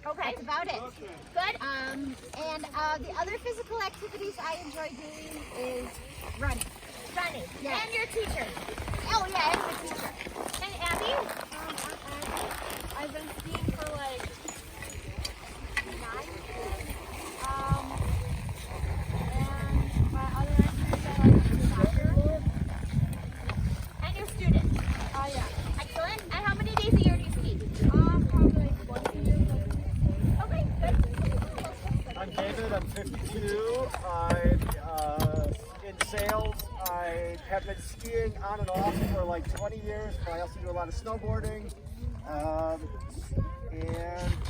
Okay. That's about it. Good. And the other physical activities I enjoy doing is running. Running. Yes. And your teacher. Oh yeah, and the teacher. And Abby? I've been skiing for like 9 years. And my other activities I like to do soccer. And your student. Yeah. Excellent. And how many days a year do you ski? Probably like once a year. Okay, good. I'm David, I'm 52. I'm in sales. I have been skiing on and off for like 20 years, but I also do a lot of snowboarding. And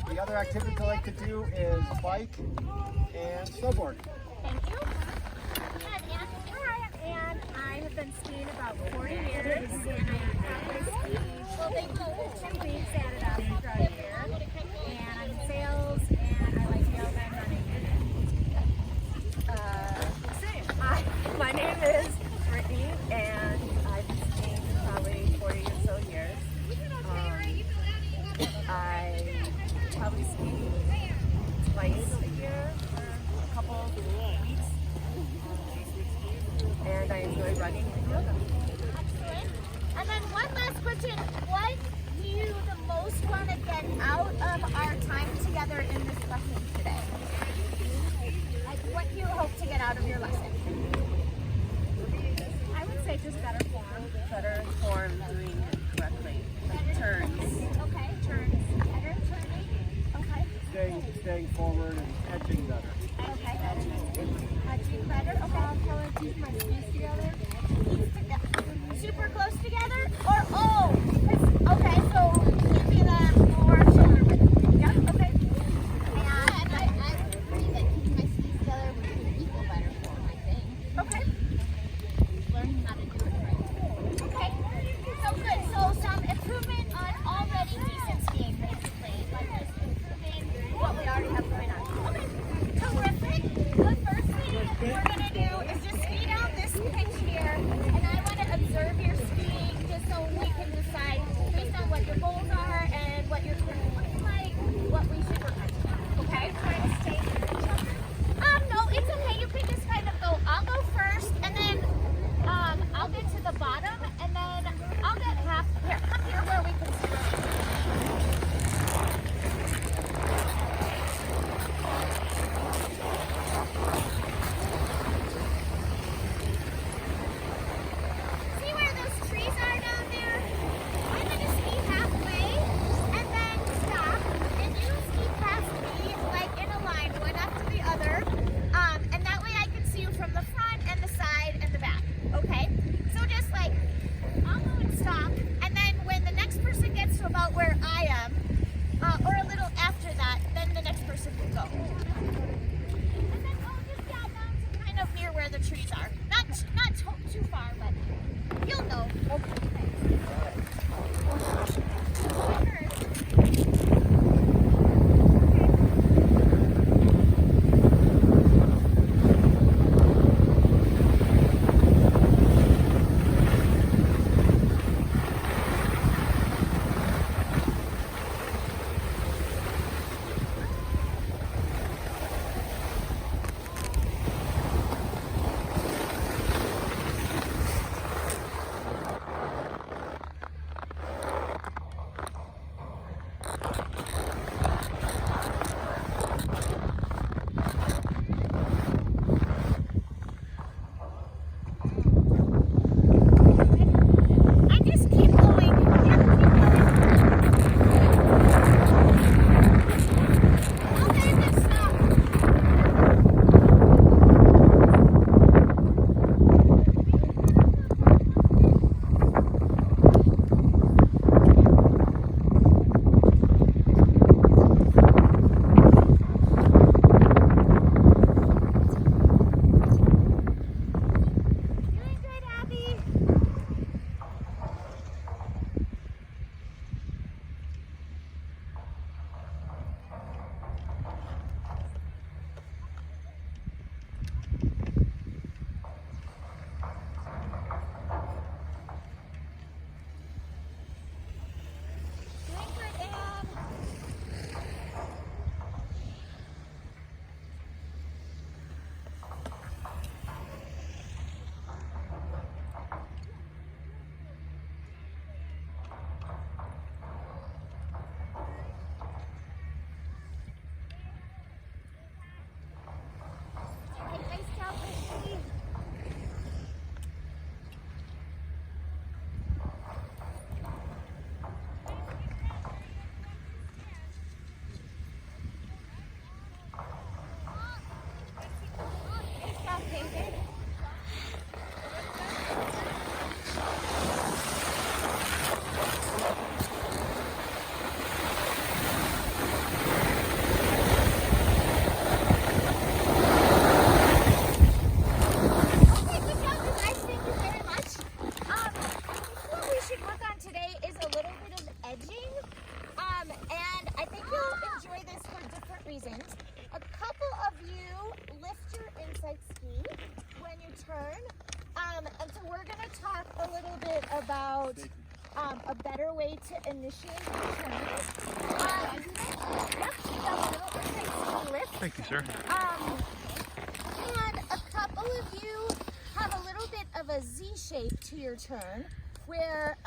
the other activities I like to do is bike and snowboard. Thank you. And Ann? Hi, and I have been skiing about 40 years, and I probably ski 2 weeks at a time throughout the year. And I'm in sales, and I like yoga and running. My name is Brittany, and I've been skiing for probably 40 or so years. I probably ski twice a year for a couple of weeks. And I enjoy running and yoga. Excellent. And then one last question. What do you the most want to get out of our time together in this lesson today? Like, what do you hope to get out of your lesson? I would say just better form doing it correctly. Like turns. Okay. Turns. Better turning. Okay. Staying forward and edging better. Okay. Edging better. Okay. Can I keep my skis together? Super close together? Or okay, so you can be the more shoulder width. Yeah, okay. And I would agree that keeping my skis together would be an equal better form, I think. okay. Learning how to do it right. Okay. So good. So some improvement on already decent skiing basically. Like just improving what we already have going on. Okay. Terrific. The first thing we're gonna do is just ski down this pitch here, and I want to observe your skiing just so we can decide based on what you're a better way to initiate the turn. Yep, lift. Thank you, sir. And a couple of you have a little bit of a Z shape to your turn, where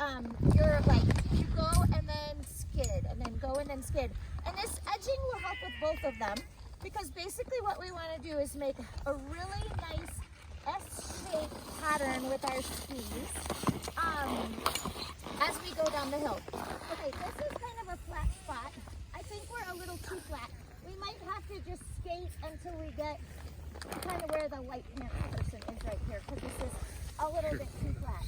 you're like, you go and then skid, and then go and then skid. And this edging will help with both of them, because basically what we want to do is make a really nice S-shaped pattern with our skis as we go down the hill. Okay, this is kind of a flat spot. I think we're a little too flat. We might have to just skate until we get kind of where the white pants person is right here, because this is a little bit too flat.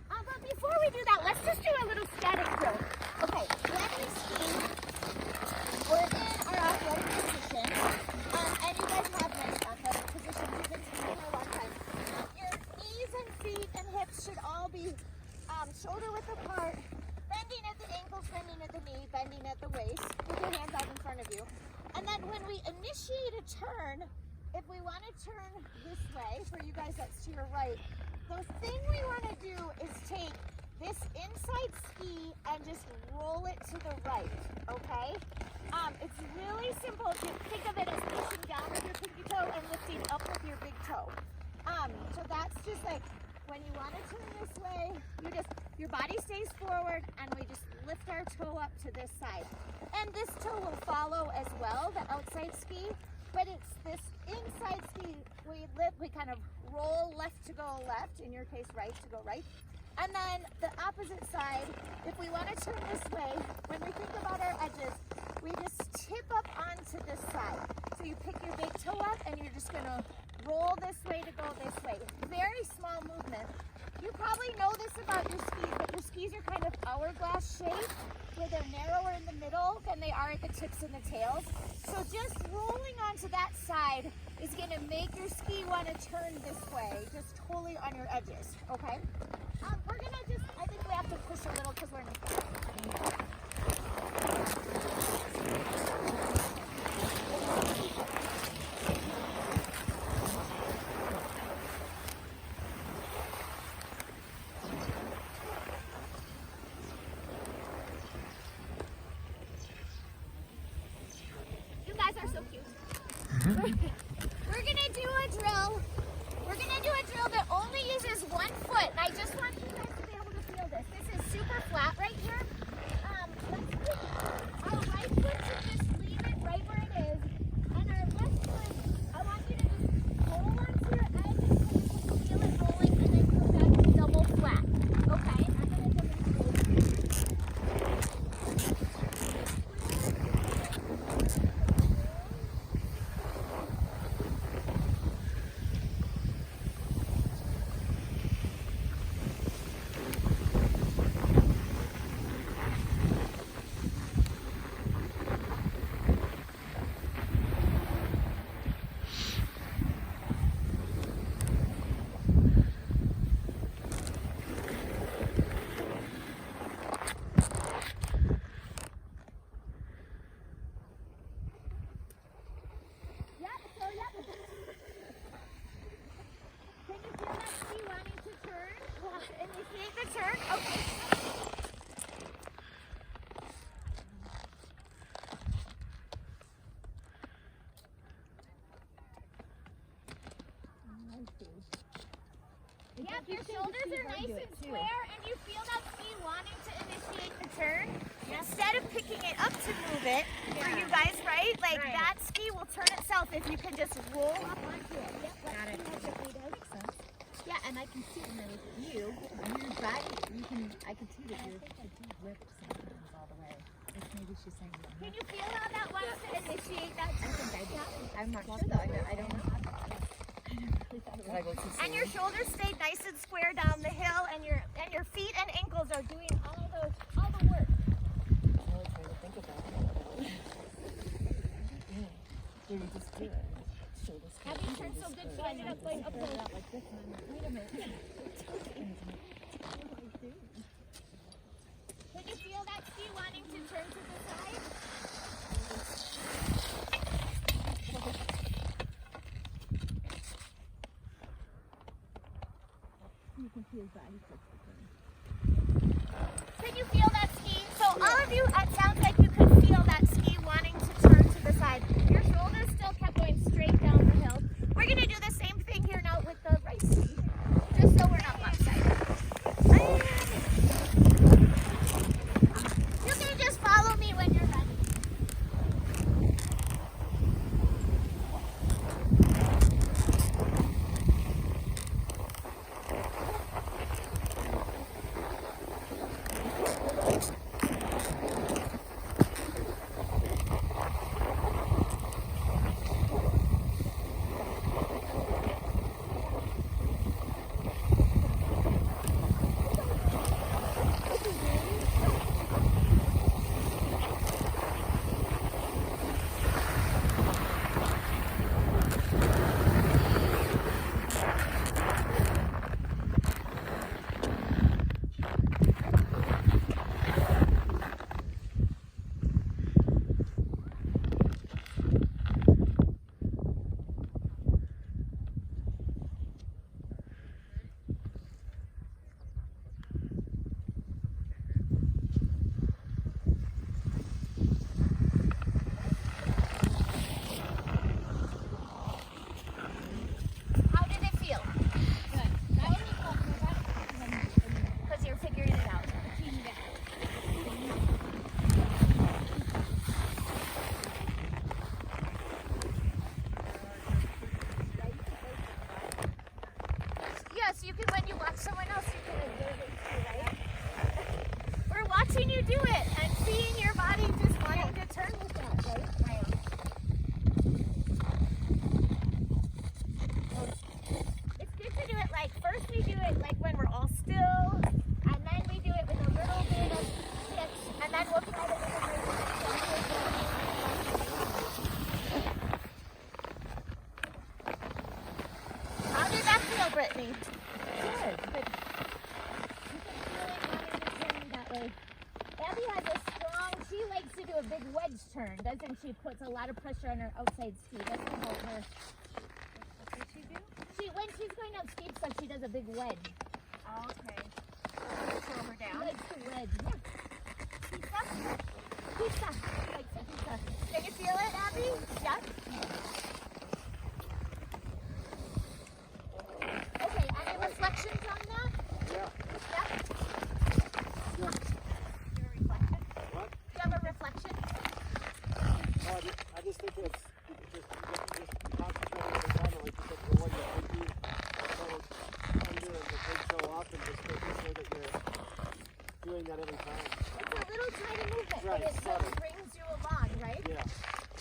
But before we do that, let's just do a little static drill. Okay, when we ski, we're in our athletic position, and you guys have nice athletic positions. You've been skiing for a long time. Your knees and feet and hips should all be shoulder width apart, bending at the ankles, bending at the knee, bending at the waist, with your hands out in front of you. And then when we initiate a turn, if we want to turn this way, for you guys that's to your right, the thing we want to do is take this inside ski and just roll it to the right, okay? It's really simple. If you think of it as pushing down with your pinky toe and lifting up with your big toe. So that's just like, when you want to turn this way, your body stays forward, and we just lift our toe up to this side. And this toe will follow as well, the outside ski, but it's this inside ski, we kind of roll left to go left, in your case right to go right. And then the opposite side, if we want to turn this way, when we think about our edges, we just tip up onto this side. So you pick your big toe up and you're just gonna roll this way to go this way. Very small movement. You probably know this about your skis, but your skis are kind of hourglass shaped, where they're narrower in the middle than they are at the tips and the tails. So just rolling onto that side is gonna make your ski want to turn this way, just totally on your edges, okay? We're gonna just, I think we have to push a little because we're in a You guys are so cute. We're gonna do a drill. We're gonna do a drill that only uses one foot, and I just want you guys to be able to feel this. This is super flat right here. Let's pick our right foot to just leave it right where it is, and our left foot, I want you to just roll onto your edge until you can feel it rolling, and then come back to double flat. Okay? I'm gonna demonstrate. Initiate the turn. Okay. Yep, your shoulders are nice and square, and you feel that ski wanting to initiate the turn. Instead of picking it up to move it, for you guys, right? Like that ski will turn itself if you can just roll up onto it. Yep, got it. Makes sense. Yeah, and I can see when I look at you, your body, I can see that your lips sometimes all the way. Like maybe she's saying that. Can you feel how that wants to initiate that? I think I do. I'm not sure though. I don't know how to. And your shoulders stay nice and square down the hill, and your feet and ankles are doing all the work. I'm really trying to think about it. You just do it. Shoulders. Have you turned so good you ended up going up the Like this, and I'm like, wait a minute. Can you feel that ski wanting to turn to the side? You can feel his body flex. Can you feel that ski? So all of you, it sounds like you could feel that ski wanting to turn to the side. Your shoulders still kept going straight down the hill. We're gonna do the same thing here now with the right ski, just so we're not lopsided. You can just follow me when you're ready. How did it feel? Because you're figuring it out. Yes, you can, when you watch someone else, you can observe it too, right? We're watching you do it and seeing your body just wanting to turn with that, right? It's good to do it like, first we do it like when we're all still, and then we do it with a little bit of pitch, and then we'll try to How did that feel, Brittany? Good. Good. You can feel it wanting to turn that way. Abby has a strong, she likes to do a big wedge turn, doesn't she? Puts a lot of pressure on her outside ski. That's what help her. What did she do? When she's going up steep stuff, she does a big wedge. Oh, okay. Slow her She down. likes to wedge. Yeah. Pizza? Pizza. She likes the pizza. Can you feel it, Abby? Yeah? Okay, any reflections on that? Yeah. Yeah? Do a reflection. What? Do you have a reflection? Oh, I just think it's just concentrate on the time, like you said, the one that you so under and the big show up and just making sure that you're doing that every time. It's a little tiny movement, Right, but it still subtle. brings you along, right? Yeah.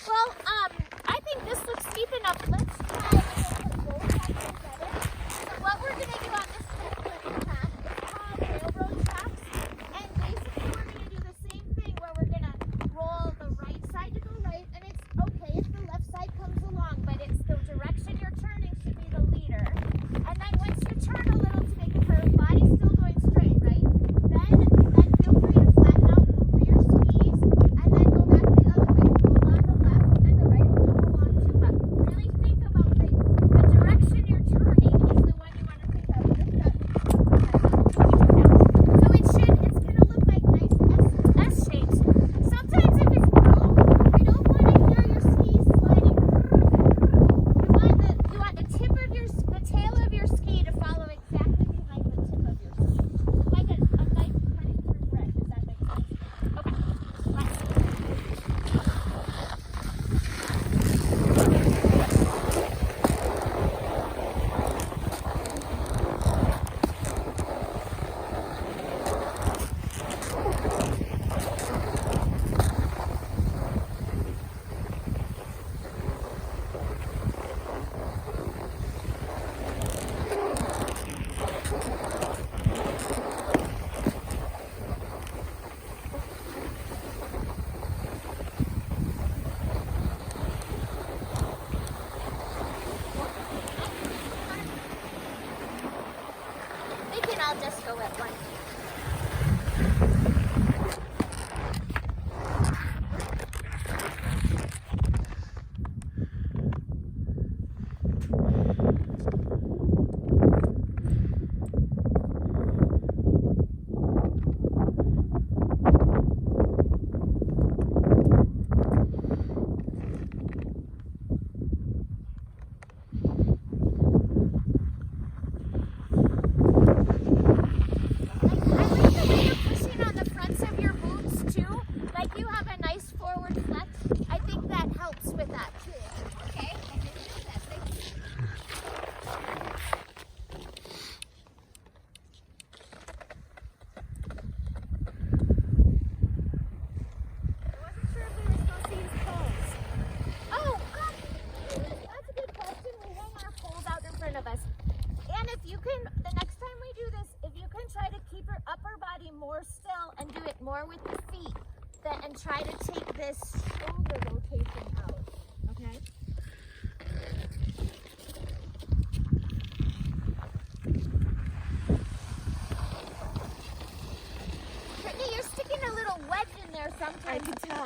Well, I think this looks steep enough. Let's try to put both sides together. So what we're going to do on this path is called railroad tracks. And basically we're going to do the same thing where we're going to roll the right side to go right. And it's okay if the left side comes along, but it's the direction you're turning should be the leader. And then once you turn a little to make a curve, body's still going straight, right? Then feel free to flatten out over your skis and then go back the other way. Roll on the left and the right will come along too. But really think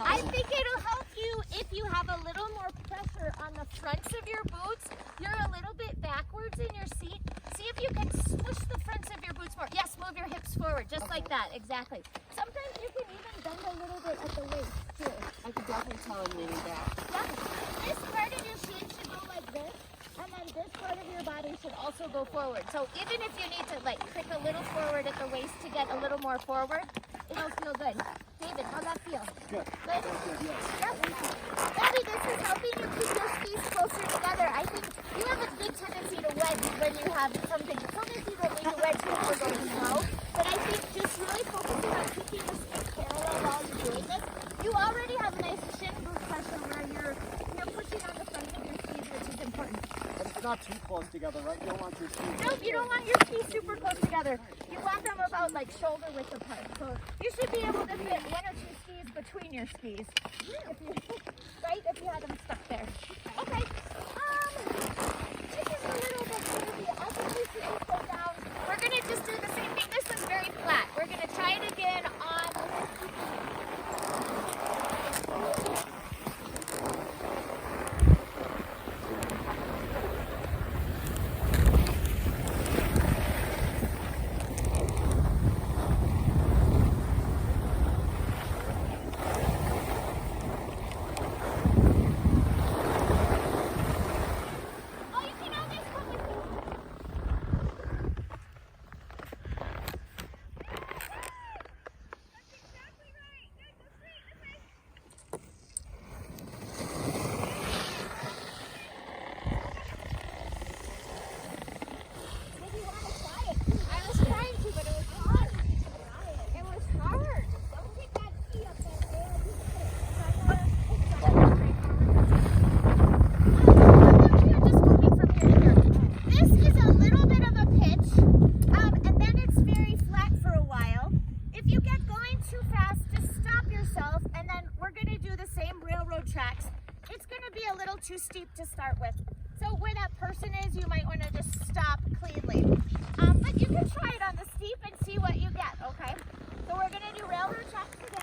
I think it'll help you if you have a little more pressure on the fronts of your boots. You're a little bit backwards in your seat. See if you can swoosh the fronts of your boots more. Yes, move your hips forward, just like that, exactly. Sometimes you can even bend a little bit at the waist, too. I could definitely tell I'm leaning back. Yeah. This part of your feet should go like this, and then this part of your body should also go forward. So even if you need to like crick a little forward at the waist to get a little more forward, it'll feel good. David, how'd that feel? Good. Good? Good, yes. Yep. Abby, this is helping you keep your skis closer together. I think you have a big tendency to wedge when you have something. Sometimes you don't need to wedge when you're going slow, but I think just really focusing on keeping your skis parallel while you're doing this. You already have nice shin boot pressure where you're pushing on the front of your skis, which is important. But it's not too close together, right? You don't want your skis. Nope, you don't want your skis super close together. You want them about like shoulder width apart. So you should be able to fit one or two skis between your skis. If you, right? If you had them stuck there. Okay. This is a little bit easy. I'll just leave you go down. We're gonna just do the same thing. This one's very flat. We're gonna try it again on too steep to start with. So where that person is, you might want to just stop cleanly. But you can try it on the steep and see what you get, okay? So we're going to do railroad tracks again.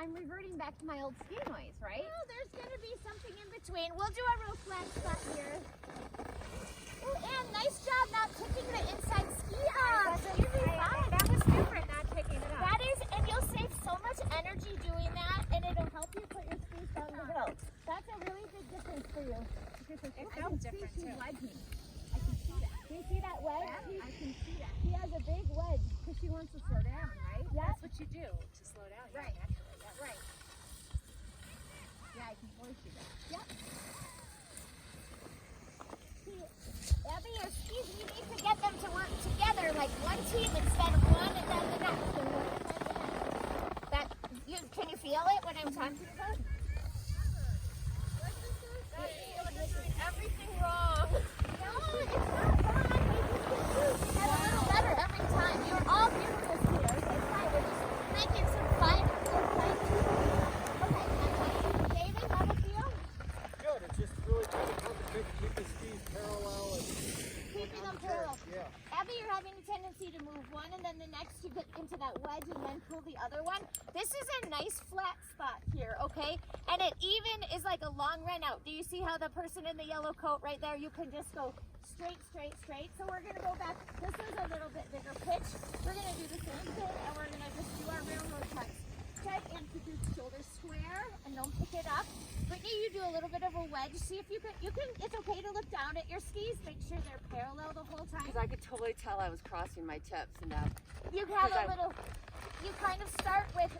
I'm reverting back to my old ski noise, right? No, there's going to be something in between. We'll do a real flat spot here. Oh, and nice job not picking the inside ski up. You'll be fine. That was different, not picking it up. That is, and you'll save so much energy doing that, and it'll help you put your skis down the hill. That's a really big difference for you. It felt different too. I can see that. Do you see that wedge? Yeah, I can see that. He has a big wedge because she wants to slow down, right? Yeah. That's what you do to slow down. Right. Naturally. Right. Yeah, I can force you that. Yep. See, Abby, your skis, you need to get them to work together like one team instead of one and then the next and one and then the next. That, can you feel it when I'm talking about? You're doing everything wrong. No, it's not wrong. You just get a little better every time. You're all beautiful skiers. It's fine. We're just making some fine. David, how does it feel? Good. It's just really kind of concentrate to keep the skis parallel and Keeping them parallel. Yeah. Abby, you're having a tendency to move one and then the next you get into that wedge and then pull the other one. This is a nice flat spot here, okay? And it even is like a long run out. Do you see how the person in the yellow coat right there, you can just go straight, straight, straight. So we're gonna go back. This is a little bit bigger pitch. We're gonna do the same thing and we're gonna just do our railroad tracks. outside and keep your shoulders square and don't pick it up. Brittany, you do a little bit of a wedge. See if you can, it's okay to look down at your skis. Make sure they're parallel the whole time. Because I could totally tell I was crossing my tips and that. You have a little, you kind of start with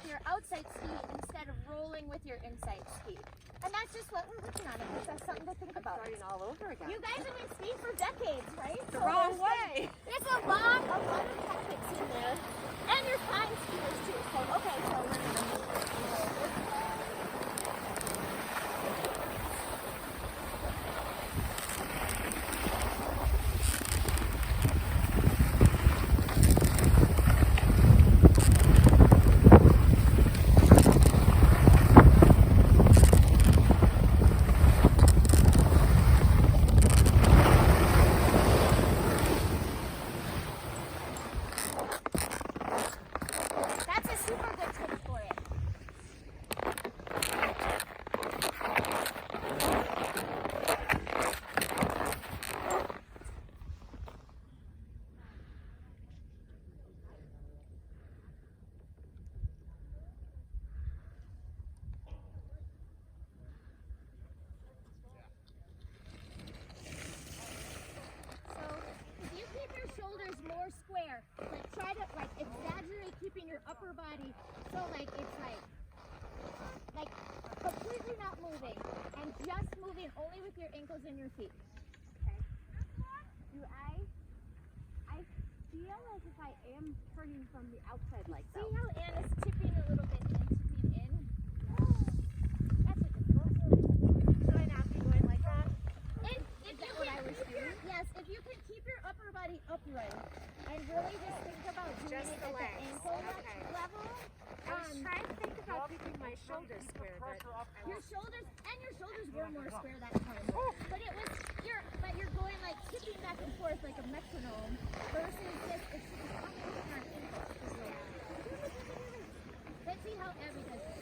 your outside ski instead of rolling with your inside ski. And that's just what we're working on. It's just something to think about. Starting all over again. You guys have been skiing for decades, right? The wrong way. There's a lot of tactics in there. And you're fine skiers too. So, okay, so we're going to move this way. That's a super good tip for it. So, if you keep your shoulders more square, like try to exaggerate keeping your upper body so it's completely not moving and just moving only with your ankles and your feet. Okay. I feel as if I am turning from the outside like See that. how Anna's tipping a little bit and tipping in? That's what it's supposed to do. Should I not be going like that? And if you what can I was keep your, doing? yes, if you can keep your upper body upright and really just think about doing Just it the at the legs. ankle Okay. level. I was trying to think about keeping my shoulders square, but Your shoulders were more square that time. But you're going like tipping back and forth like a metronome versus just it's just on ankles. Let's see how Abby does it.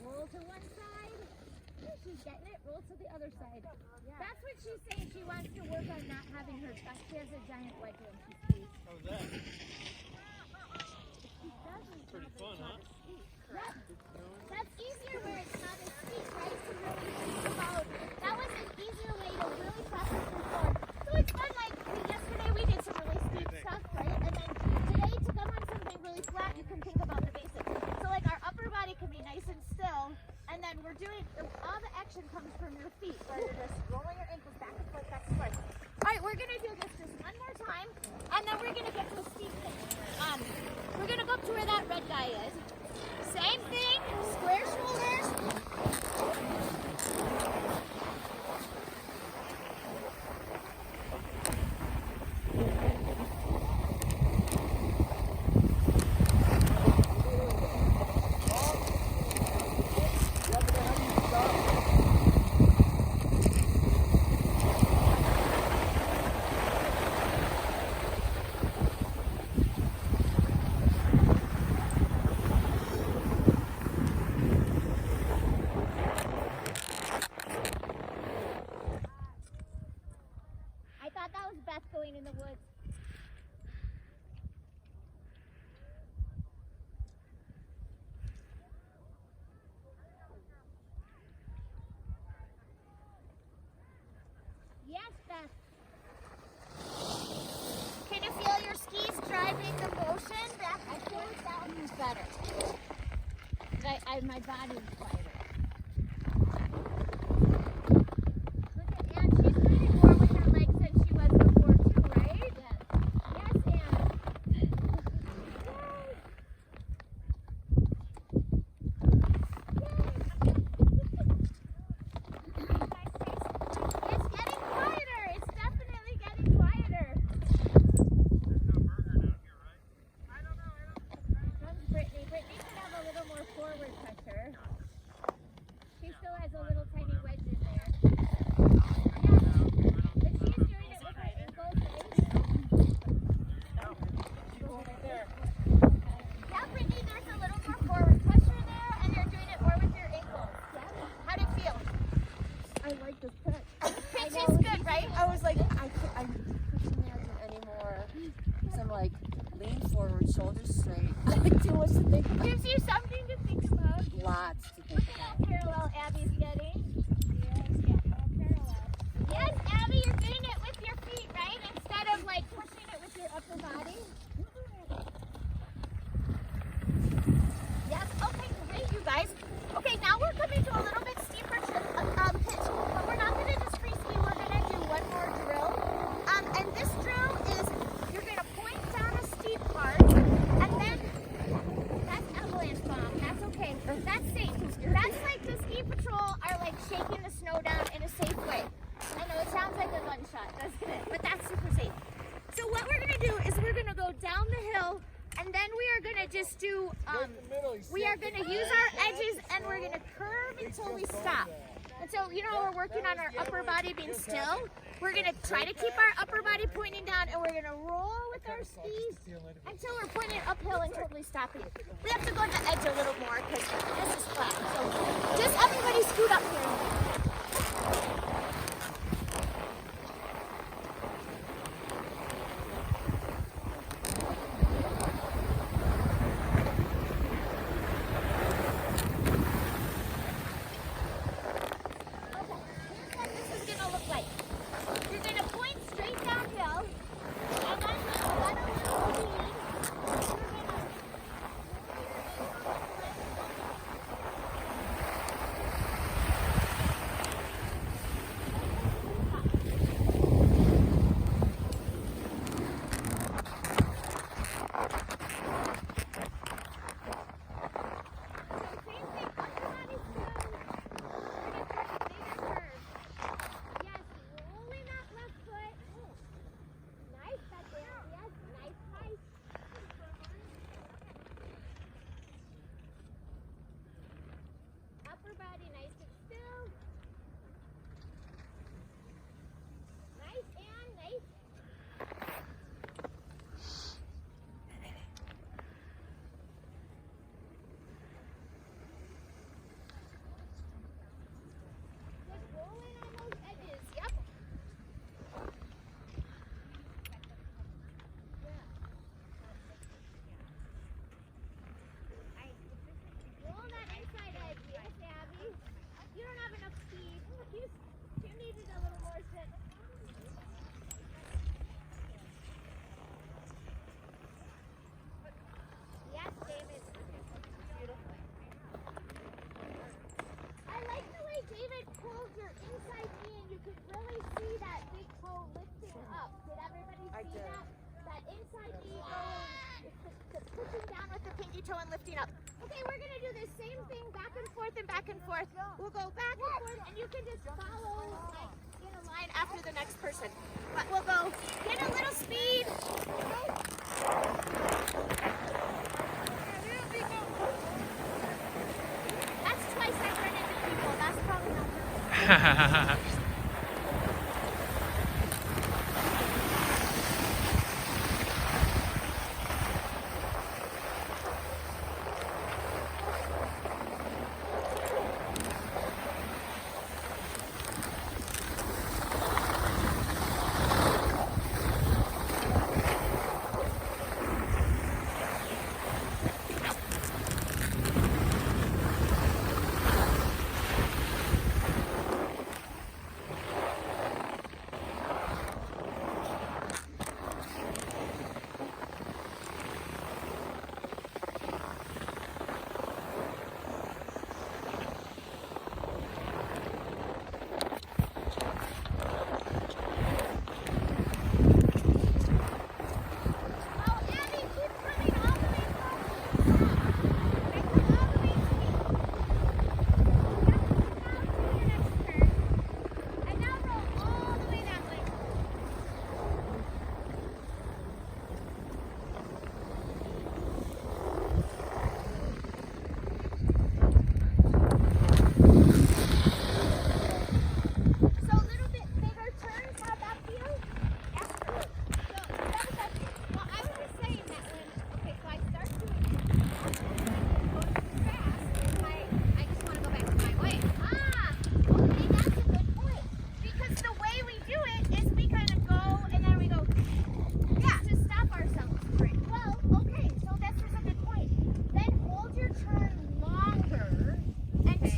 Roll to one side. She's getting it. Roll to the other side. That's what she's saying. She wants to work on not having her back. She has a giant wedge when she skis. How's that? She doesn't. Pretty fun, huh? Yeah. That's easier where it's not as steep, right? To really think about. That was an easier way to really practice before. So it's fun. Like yesterday, we did some really steep stuff, right? And then today, to come on something really flat, you can think about the basics. So like our upper body can be nice and still, and then we're doing all the action comes from your feet, where you're just rolling your ankles back and forth, back and forth. All right, we're gonna do this just one more time, and then we're gonna get to a steep thing. We're gonna go up to where that red guy is. Same thing, square shoulders. I thought that was Beth going in the woods. Yes, Beth. Can you feel your skis driving the motion back? I feel like that one was better. My body was quieter. Look at Anne. She's doing more with her legs than she was before too, right? Yes. Yes, Anne. Yay. It's getting quieter. It's definitely getting quieter. Comes Brittany. Brittany could have a little more forward pressure. to think about. Gives you something to think about. Lots to think Look at about. how parallel Abby's getting. Yes, Abby, you're doing it with your feet, right? Instead of like pushing it with your upper body. Yes, okay, great, you guys. Okay, now we're coming to a little bit steeper pitch, but we're not going to just free ski. We're going to do one more drill. And this drill is you're going to point down a steep part, and then that's avalanche bomb. That's okay. That's safe. That's like the ski patrol are like shaking the snow down in a safe way. I know it sounds like a gunshot, doesn't it? But that's super safe. So what we're going to do is we're going to go down the hill, and then we are going to just do, we are going to use our edges, and we're going to curve until we stop. And so, you know, we're working on our upper body being still. We're going to try to keep our upper body pointing down, and we're going to roll with our skis until we're pointing uphill and totally stopping. We have to go to the edge a little more because this is flat. So just everybody scoot up here. Body nice and still. Nice and nice. Just rolling on those edges. Yep. Roll that inside edge. Yes, Abby. You don't have enough speed. You needed a little more sit. Yes, David. Beautiful. I like the way David pulls your inside knee, and you can really see that big toe lifting up. Did everybody see that? That inside knee going, it's pushing down with the pinky toe and lifting up. Okay, we're going to do the same thing back and forth and back and forth. We'll go back and forth, and you can just follow like in a line after the next person. But we'll go, get a little speed. That's twice I've run into people. That's probably not perfect.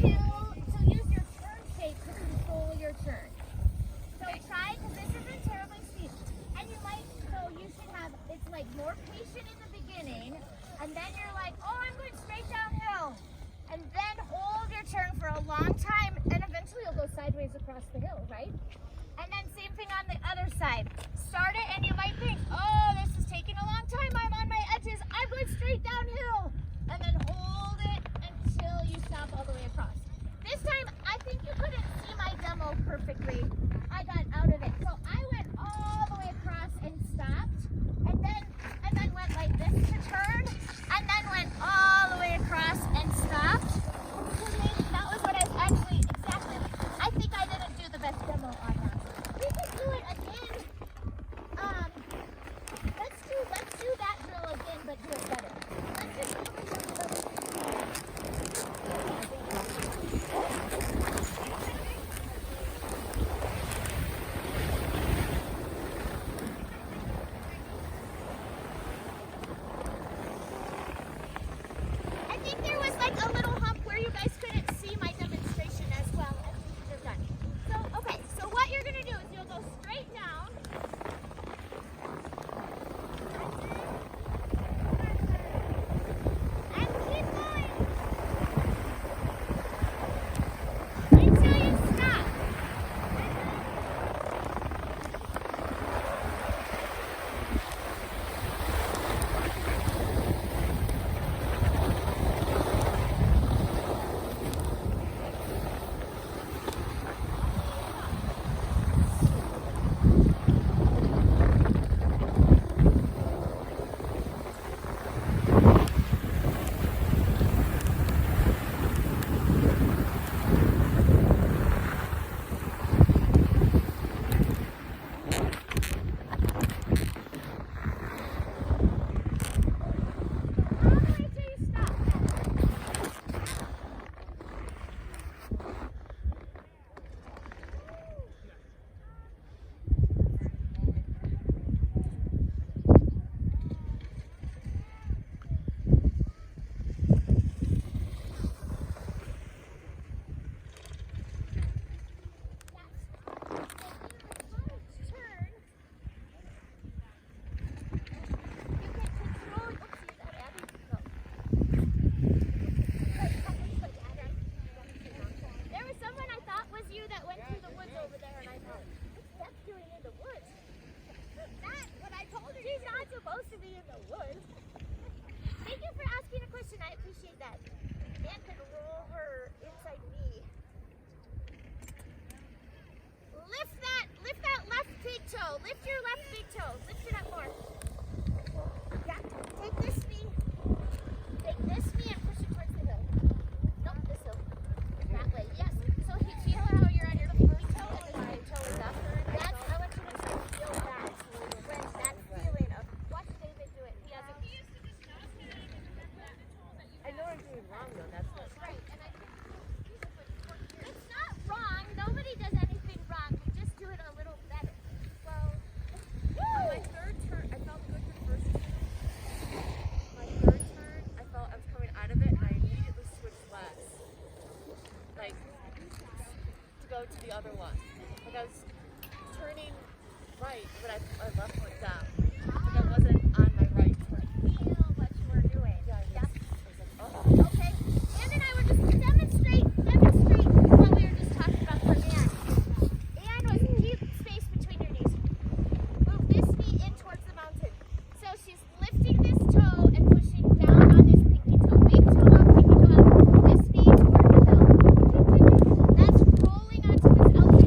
to use your turn shape to control your turn. So try, because this isn't terribly steep. And you might, so you should have, it's like more patient in the beginning, and then you're like, oh, I'm going straight downhill. And then hold your turn for a long time, and eventually you'll go sideways across the hill, right? And then same thing on the other side. Start it, and you might think, oh, this is taking a long time. I'm on my edges. I'm going straight downhill. And then hold it until you stop all the way across. This time, I think you couldn't see my demo perfectly. I got out of it. So I went all the way across and stopped, and then went like this to turn, and then went all the way across and stopped. So maybe that was what I was actually exactly. I think I didn't do the best demo on that. We could do it again. Let's do that drill again, but do it better. Let's just I think there was like a little hump where you guys couldn't see my demonstration as well as we should have done. So, okay, so what you're going to do is you'll go straight down. And keep going. Until you stop. All the way till you stop. Turn. You can control. Oops, is that Abby? No. There was someone I thought was you that went through the woods over there, and I thought, what's Beth doing in the woods? That, what I told her, she's not supposed to be in the woods. Thank you for asking a question. I appreciate that. Ann can roll her inside knee. Lift that left big toe. Lift your left big toe. Lift it up more. Yeah. Take this knee. Take this knee and push it towards the hill. Nope, this hill. That way. Yes. So you feel how you're on your little toe and then your toe is up. That's, I want you to try to feel that. When that feeling of, watch David do it. He has a, I know I'm doing wrong though. That's what. right. And I think it's not wrong. Nobody does anything wrong. We just do it a little better. Well, On my third turn, I felt good the first two. My third turn, I felt I was coming out of it, and I immediately switched legs, like to go to the other one. Like I was turning right, but I left foot down. Like I wasn't on my right turn. feel what you were doing. Yeah, Yep. I was like, oh. Okay. Ann and I were just demonstrate what we were just talking about for Ann. Ann was keep space between your knees. Move this knee in towards the mountain. So she's lifting this toe and pushing down on this pinky toe. Big toe up, pinky toe up. This knee toward the hill. That's rolling onto this elbow.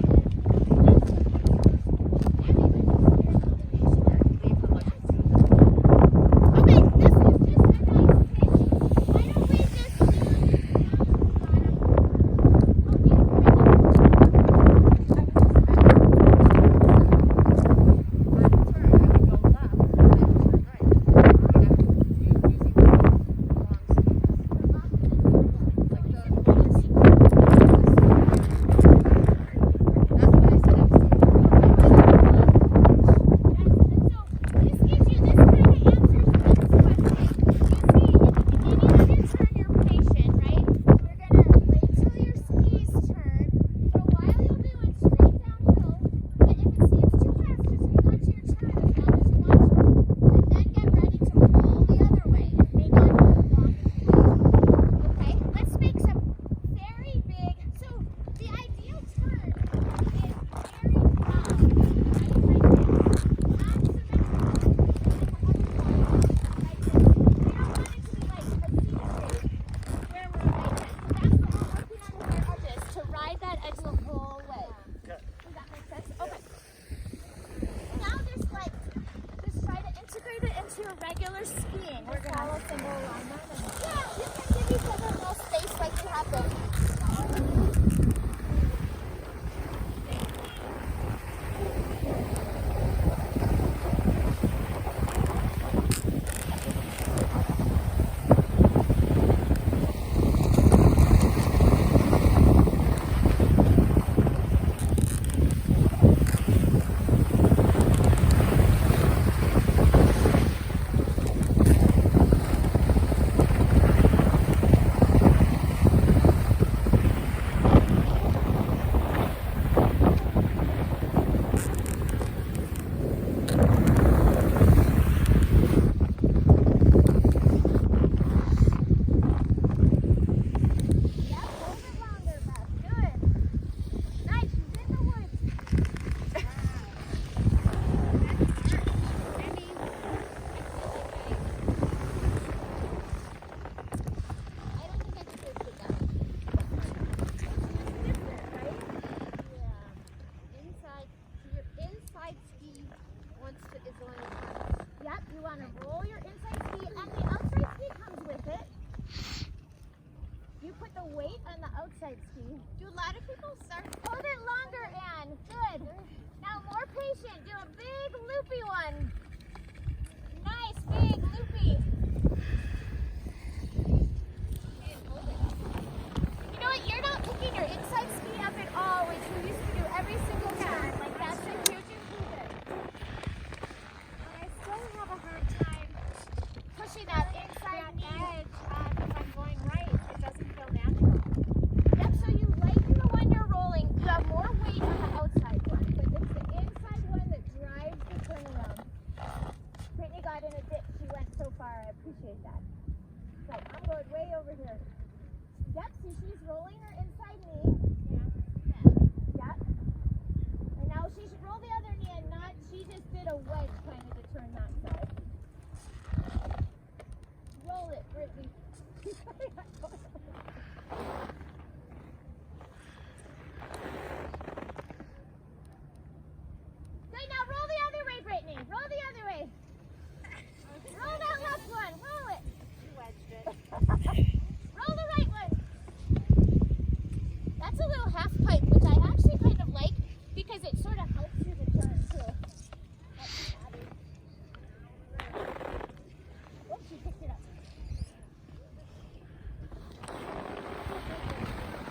follow symbol alignment. Yeah, you can give each other a little space like you have been. Do a lot of people start? Hold it longer, Anne. Good. Now more patient. Do a big loopy one. Nice, big loopy. You know what? You're not picking your inside ski up at all, which we used to do every single time. Like, that's a huge improvement. I still have a hard time Pushing that inside knee. edge if I'm going right. It doesn't feel natural. Yep, so you lighten the one you're rolling. You have more weight on the outside one, but it's the inside one that drives the turnaround. Brittany got in a dip. She went so far. I appreciate that. So I'm going way over here. Yep, see she's rolling her inside knee. Yep. And now she should roll the other knee and not, she just did a wedge kind of to turn that side. Roll it, Brittany. Good, now roll the other way, Brittany. Roll the other way. Roll that left one. Roll it. You wedged it. Roll the right one. That's a little half pipe, which I actually kind of like because it sort of helps you to turn too. That's Abby. Oh, she picked it up.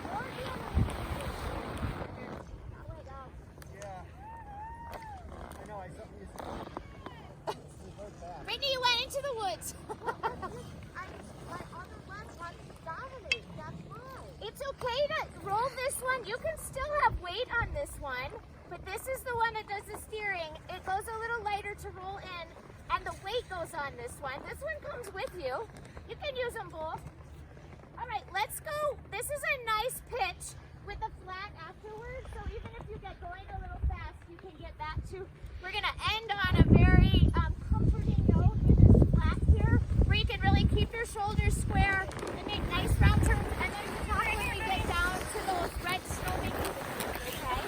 Roll the other way. Oh my gosh. Yeah. I know, I something is hurt bad. Brittany, you went into the woods. It's okay to roll this one. You can still have weight on this one, but this is the one that does the steering. It goes a little lighter to roll in, and the weight goes on this one. This one comes with you. You can use them both. All right, let's go. This is a nice pitch with a flat afterwards, so even if you get going a little fast, you can get that too. We're going to end on a very comforting note in this flat here, where you can really keep your shoulders square and make nice round turns, and then finally get down to those red snowmaking. Okay?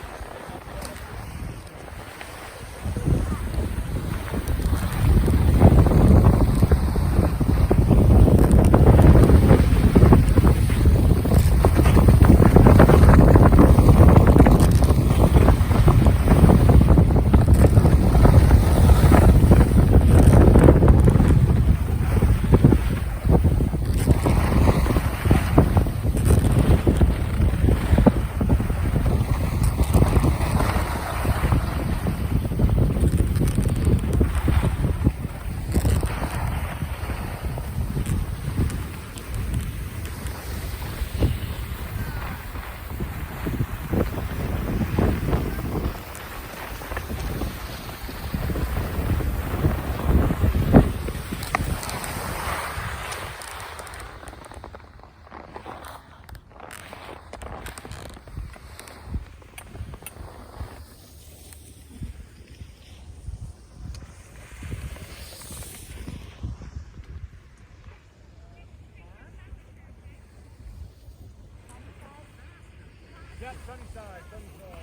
Yeah, sunny side, sunny side.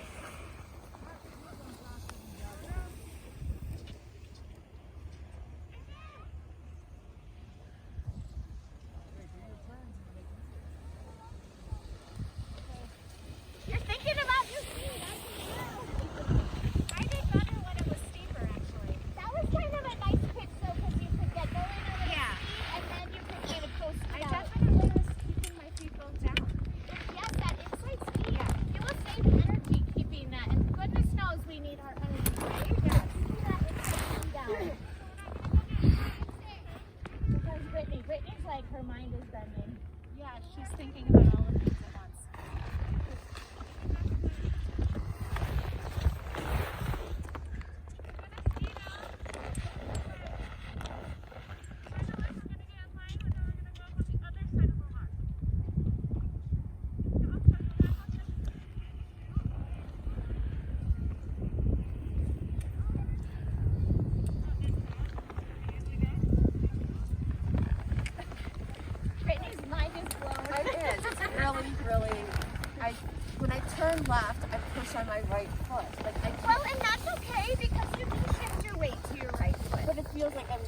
turn left, I push on my right foot. Like I can't, Well, and that's okay because you can shift your weight to your right foot. but it feels like I'm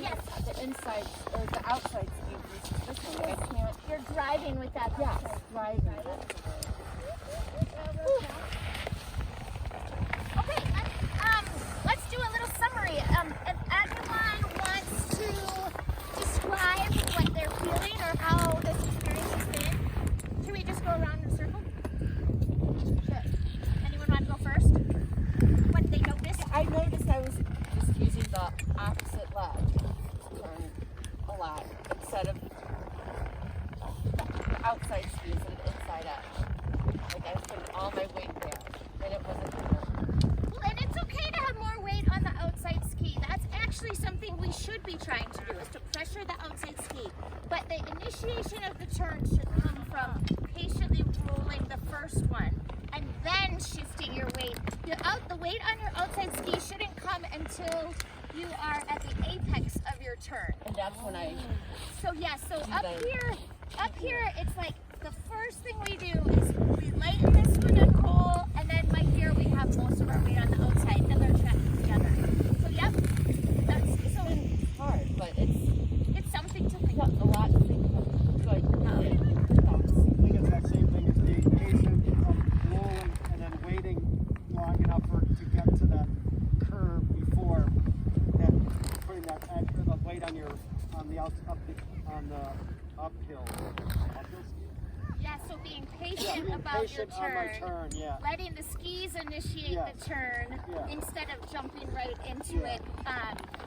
Yes, the inside or the outside ski versus this one. Like I can't. you're driving with that. Yes, outside. driving. Okay, let's do a little summary. If anyone wants to describe what they're feeling or how this experience has been, should we just go around in a circle? Sure. Anyone want to go first? What they noticed? I noticed I was just using the opposite leg to turn a lot instead of the outside ski instead of the inside edge. Like I was putting all my weight there, and it wasn't enough. Well, and it's okay to have more weight on the outside ski. That's actually something we should be trying to do, is to pressure the outside ski. But the initiation of the turn should come from patiently rolling the first one and then shifting your weight. The weight on your outside ski shouldn't come until you are at the apex of your turn. And that's when I So yeah, so that. up here, it's like the first thing we do is we lighten this swing and pull, and then right here we have most of our weight on the outside, and they're trapped together. So yep, that's so it's hard, but it's something to think. a lot to think about. Good. I think it's that same thing as being patient, rolling, and then waiting long enough for it to get to that curve before that, putting that the weight on the uphill ski. Yeah, so being patient Yeah, being about patient your on my turn. turn, yeah. Letting the skis initiate Yes. the turn Yeah. instead of jumping right into Yeah. it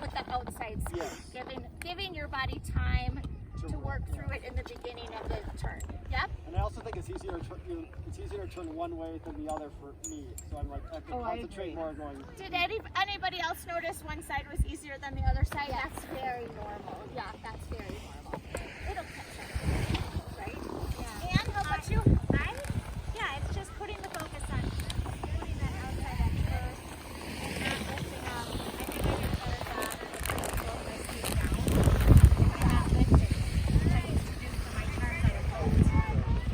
with the outside ski. Yes. Giving your body time to To work work, through it in the beginning of the turn. Yep. And I also think it's easier to turn one way than the other for me. So I'm like, I have to concentrate more going. Did anybody else notice one side was easier than the other side? Yeah. That's very normal. Yeah, that's very normal. It'll catch up, right? Yeah. And how about you? Yeah, it's just putting the focus on putting that outside edge first and not lifting up. I think I did a better job of pulling my skis down and not lifting, which I used to do for my turns I would hold.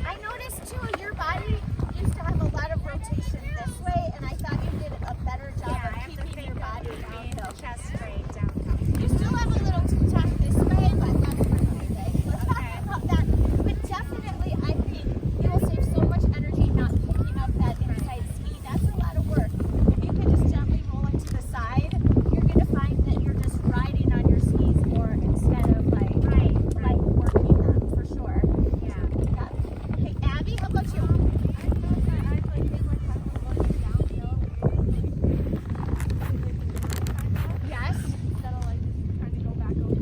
I noticed too, your body used to have a lot of rotation this way, and I thought you did a better job Yeah, I of have to keeping think your of body being down. the chest straight downhill. You still have a little too tough this way, but that's for another day. Let's talk about that. But definitely, I think you will save so much energy not picking up that inside ski. That's a lot of work. If you can just gently roll it to the side, you're going to find that you're just riding on your skis more instead of like working them for sure. Yeah. Yeah. Okay, Abby, how about you? I felt that I like did like kind of looking downhill Yes. instead of like just trying to go back over.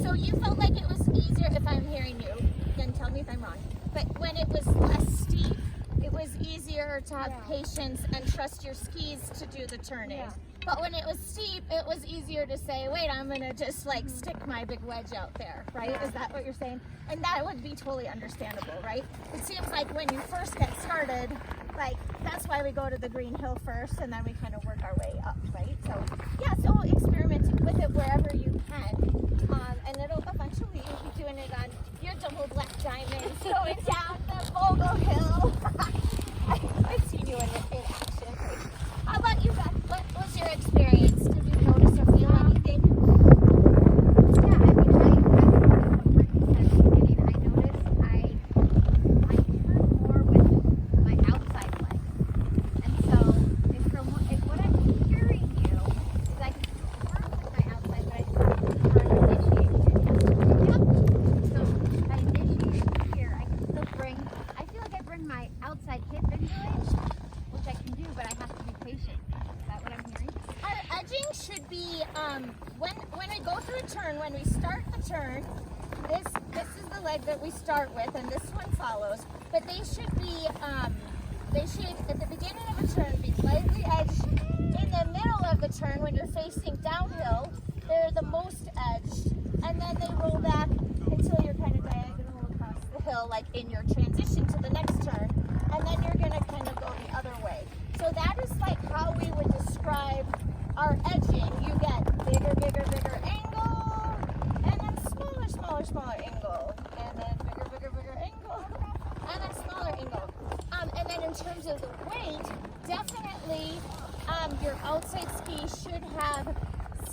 So you felt like it was easier, if I'm hearing you, then tell me if I'm wrong. But when it was less steep, it was easier to have patience and trust your skis to do the turning. Yeah. But when it was steep, it was easier to say, wait, I'm gonna just like stick my big wedge out there, right? Yeah. Is that what you're saying? And that would be totally understandable, right? It seems like when you first get started, like that's why we go to the green hill first and then we kind of work our way up, right? So yeah, so experimenting with it wherever you can. And it'll eventually you'll be doing it on your double black diamonds going down the Bogle Hill. I've seen you in action. How about you, Beth? What was your experience? Did you notice or feel anything? Yeah, I mean, like you said at the beginning, I noticed I turn more with my outside leg. And so, if what I'm hearing you is I can turn with my outside, but I just have to initiate it. Yep. So, if I initiate here, I can still I feel like I bring my outside hip into it, which I can do, but I have to be patient. Is that what I'm hearing? Our edging should be when we go through a turn, when we start the turn, this is the leg that we start with and this one follows, but they should at the beginning of a turn be slightly edged. In the middle of the turn, when you're facing downhill, they're the most edged, and then they roll back until you're kind of diagonal across the hill, like in your transition to the next turn, and then you're gonna kind of go the other way. So that is like how we would describe our edging. You get bigger, bigger, bigger angle, and then smaller, smaller, smaller angle, and then bigger, bigger, bigger angle, terms of the weight, definitely your outside ski should have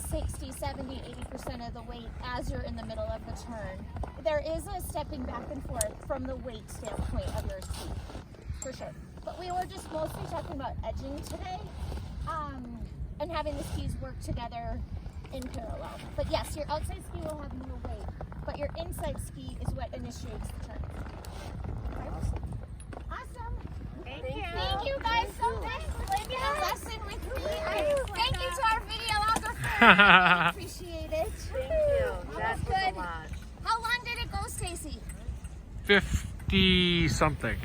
60, 70, 80% of the weight as you're in the middle of the turn. There is a stepping back and forth from the weight standpoint of your ski, for sure. But we were just mostly talking about edging today, and having the skis work together in parallel. But yes, your outside ski will have more weight, but your inside ski is what initiates the turn. Awesome. Thank you. Thank you guys so much for taking a lesson with me. Thank you to our videographer. I appreciate it. Thank you. That was good. How long did it go, Stacy? 50 something.